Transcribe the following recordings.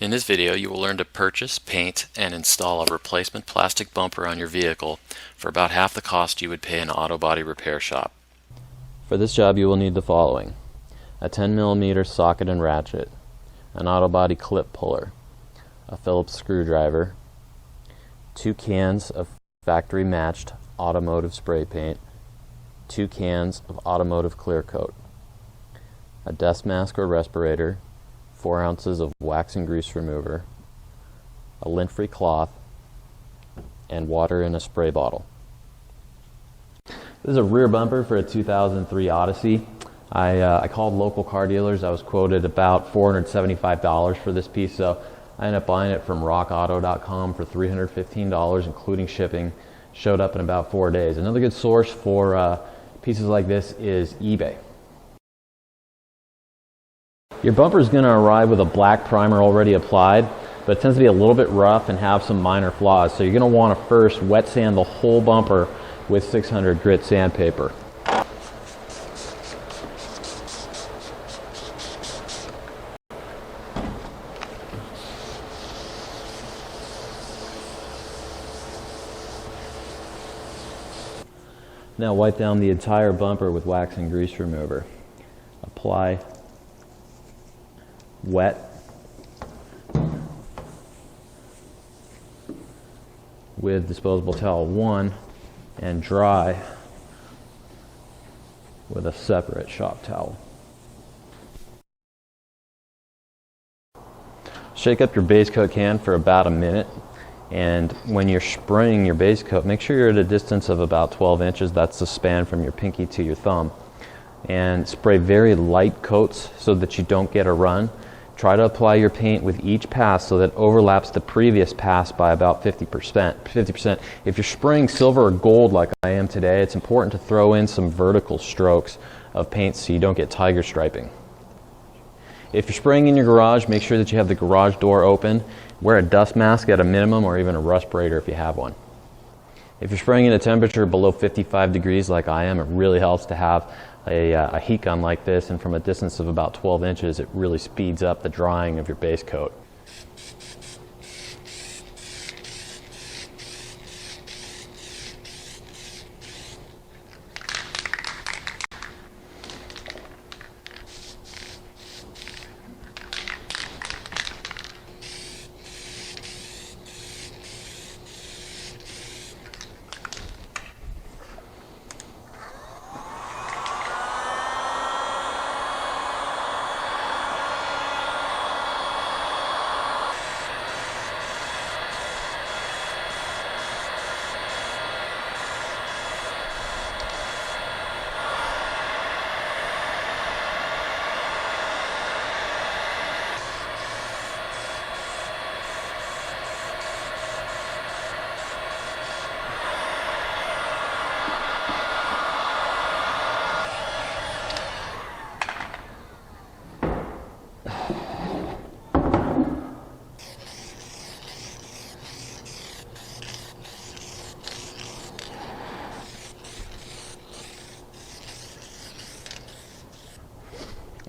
In this video, you will learn to purchase, paint, and install a replacement plastic bumper on your vehicle for about half the cost you would pay in an auto body repair shop. For this job, you will need the following: a 10mm socket and ratchet, an auto body clip puller, a Phillips screwdriver, 2 cans of factory matched automotive spray paint, 2 cans of automotive clear coat, a dust mask or respirator, 4 ounces of wax and grease remover, a lint-free cloth, and water in a spray bottle. This is a rear bumper for a 2003 Odyssey. I called local car dealers. I was quoted about $475 for this piece, so I ended up buying it from rockauto.com for $315, including shipping. Showed up in about 4 days. Another good source for pieces like this is eBay. Your bumper is going to arrive with a black primer already applied, but it tends to be a little bit rough and have some minor flaws. So you're going to want to first wet sand the whole bumper with 600 grit sandpaper. Now wipe down the entire bumper with wax and grease remover. Apply wet with disposable towel 1 and dry with a separate shop towel. Shake up your base coat can for about a minute, and when you're spraying your base coat, make sure you're at a distance of about 12 inches. That's the span from your pinky to your thumb. And spray very light coats so that you don't get a run. Try to apply your paint with each pass so that it overlaps the previous pass by about 50%. If you're spraying silver or gold like I am today, it's important to throw in some vertical strokes of paint so you don't get tiger striping. If you're spraying in your garage, make sure that you have the garage door open. Wear a dust mask at a minimum, or even a respirator if you have one. If you're spraying in a temperature below 55 degrees like I am, it really helps to have a heat gun like this, and from a distance of about 12 inches, it really speeds up the drying of your base coat.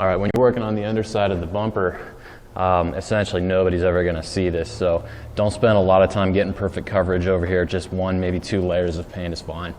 All right, when you're working on the underside of the bumper, essentially nobody's ever going to see this, so don't spend a lot of time getting perfect coverage over here. Just 1, maybe 2 layers of paint is fine.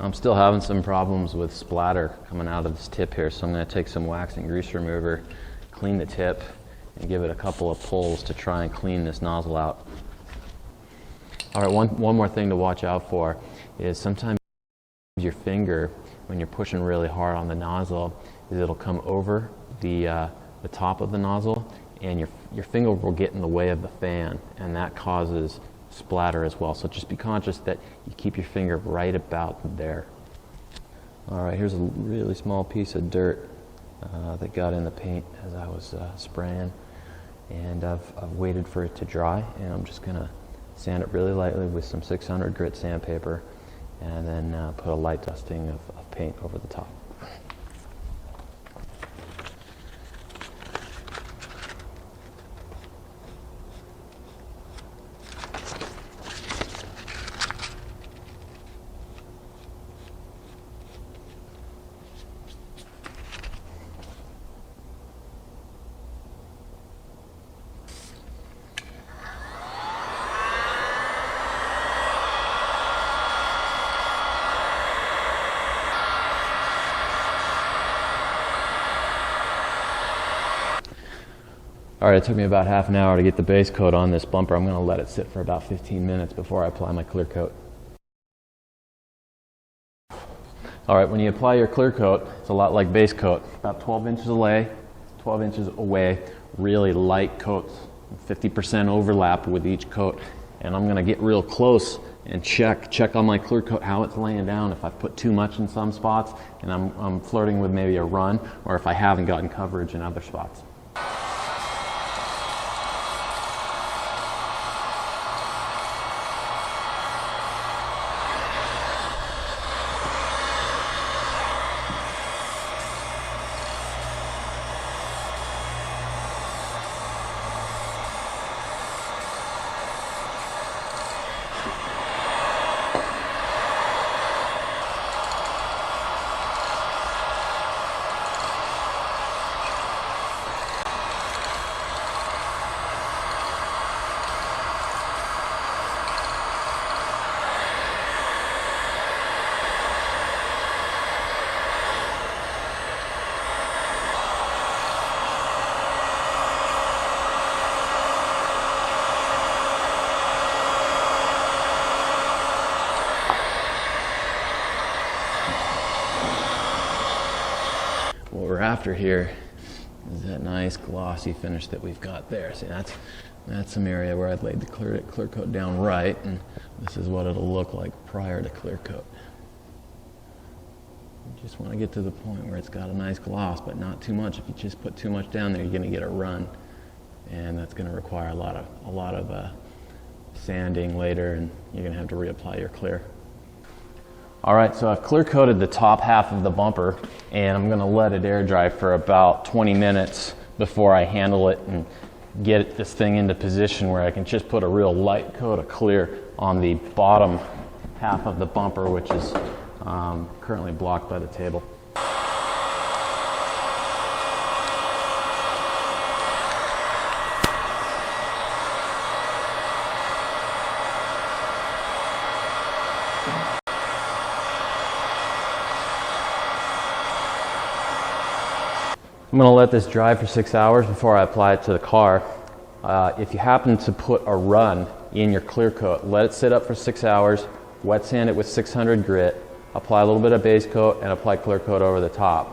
I'm still having some problems with splatter coming out of this tip here, so I'm going to take some wax and grease remover, clean the tip, and give it a couple of pulls to try and clean this nozzle out. All right, one more thing to watch out for is sometimes your finger, when you're pushing really hard on the nozzle, is it'll come over the top of the nozzle, and your finger will get in the way of the fan, and that causes splatter as well. So just be conscious that you keep your finger right about there. All right, here's a really small piece of dirt that got in the paint as I was spraying, and I've waited for it to dry, and I'm just gonna sand it really lightly with some 600 grit sandpaper, and then put a light dusting of paint over the top. Alright, it took me about half an hour to get the base coat on this bumper. I'm going to let it sit for about 15 minutes before I apply my clear coat. Alright, when you apply your clear coat, it's a lot like base coat. About 12 inches away, really light coats. 50% overlap with each coat. And I'm going to get real close and check on my clear coat how it's laying down, if I've put too much in some spots and I'm flirting with maybe a run, or if I haven't gotten coverage in other spots. What we're after here is that nice glossy finish that we've got there. See, that's some area where I'd laid the clear coat down right, and this is what it'll look like prior to clear coat. You just want to get to the point where it's got a nice gloss, but not too much. If you just put too much down there, you're going to get a run, and that's going to require a lot of sanding later, and you're going to have to reapply your clear. Alright, so I've clear coated the top half of the bumper, and I'm going to let it air dry for about 20 minutes before I handle it and get this thing into position where I can just put a real light coat of clear on the bottom half of the bumper, which is currently blocked by the table. I'm going to let this dry for 6 hours before I apply it to the car. If you happen to put a run in your clear coat, let it sit up for 6 hours, wet sand it with 600 grit, apply a little bit of base coat, and apply clear coat over the top.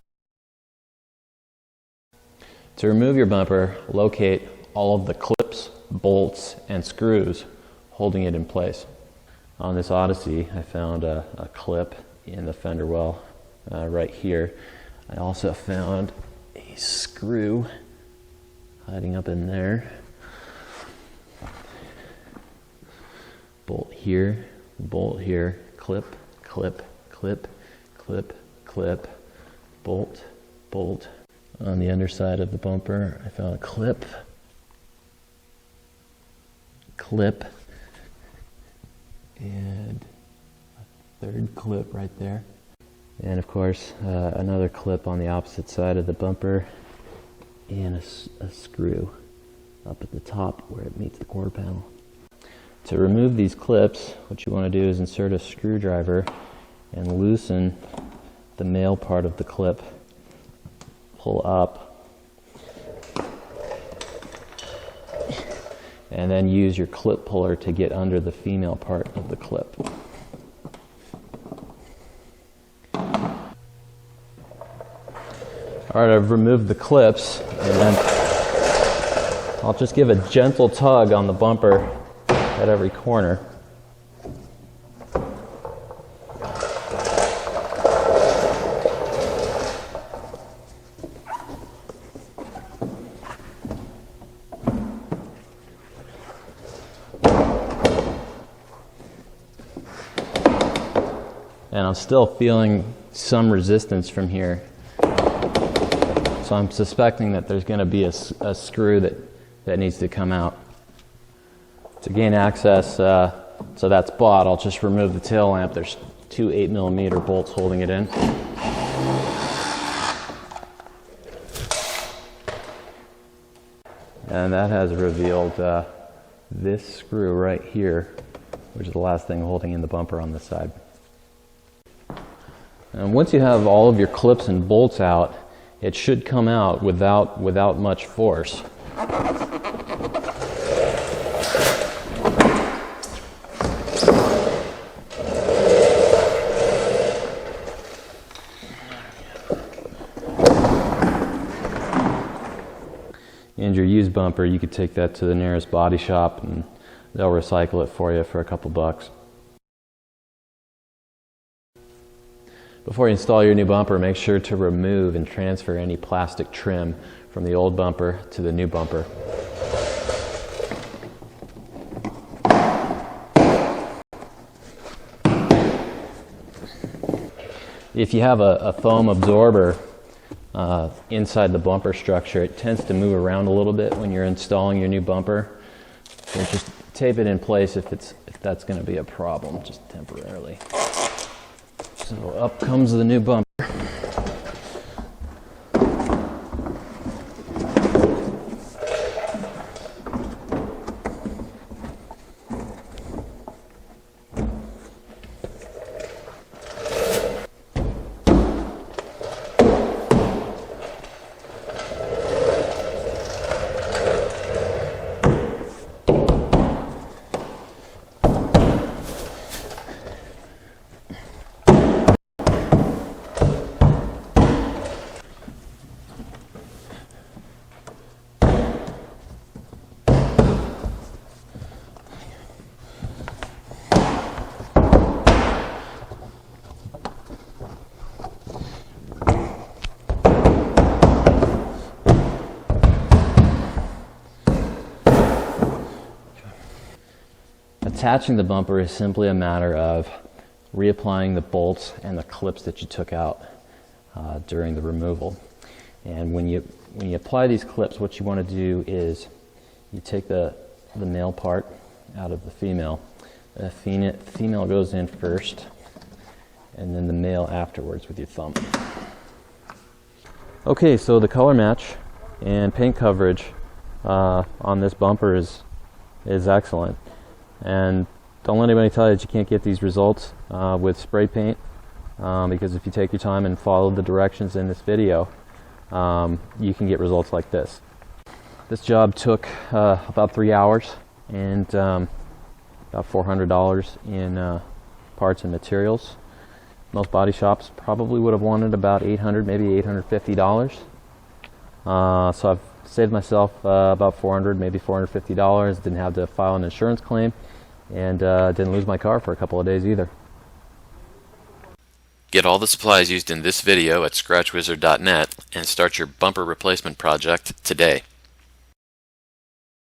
To remove your bumper, locate all of the clips, bolts, and screws holding it in place. On this Odyssey, I found a clip in the fender well right here. I also found a screw hiding up in there. Bolt here, clip, clip, clip, clip, clip, bolt, bolt. On the underside of the bumper, I found a clip, clip, and a third clip right there. And of course, another clip on the opposite side of the bumper, and a screw up at the top where it meets the quarter panel. To remove these clips, what you want to do is insert a screwdriver and loosen the male part of the clip. Pull up, and then use your clip puller to get under the female part of the clip. Alright, I've removed the clips, and I'll just give a gentle tug on the bumper at every corner. And I'm still feeling some resistance from here. So I'm suspecting that there's going to be a screw that needs to come out. To gain access, so that spot, I'll just remove the tail lamp. There's two 8mm bolts holding it in. And that has revealed this screw right here, which is the last thing holding in the bumper on this side. And once you have all of your clips and bolts out, it should come out without much force. And your used bumper, you could take that to the nearest body shop and they'll recycle it for you for a couple bucks. Before you install your new bumper, make sure to remove and transfer any plastic trim from the old bumper to the new bumper. If you have a foam absorber inside the bumper structure, it tends to move around a little bit when you're installing your new bumper. So just tape it in place if that's going to be a problem, just temporarily. So up comes the new bumper. Attaching the bumper is simply a matter of reapplying the bolts and the clips that you took out during the removal. And when you apply these clips, what you want to do is you take the male part out of the female. The female goes in first, and then the male afterwards with your thumb. Okay, so the color match and paint coverage on this bumper is excellent. And don't let anybody tell you that you can't get these results with spray paint, because if you take your time and follow the directions in this video, you can get results like this. This job took about 3 hours and about $400 in parts and materials. Most body shops probably would have wanted about $800, maybe $850. So I've saved myself about $400, maybe $450. Didn't have to file an insurance claim, and didn't lose my car for a couple of days either. Get all the supplies used in this video at scratchwizard.net and start your bumper replacement project today.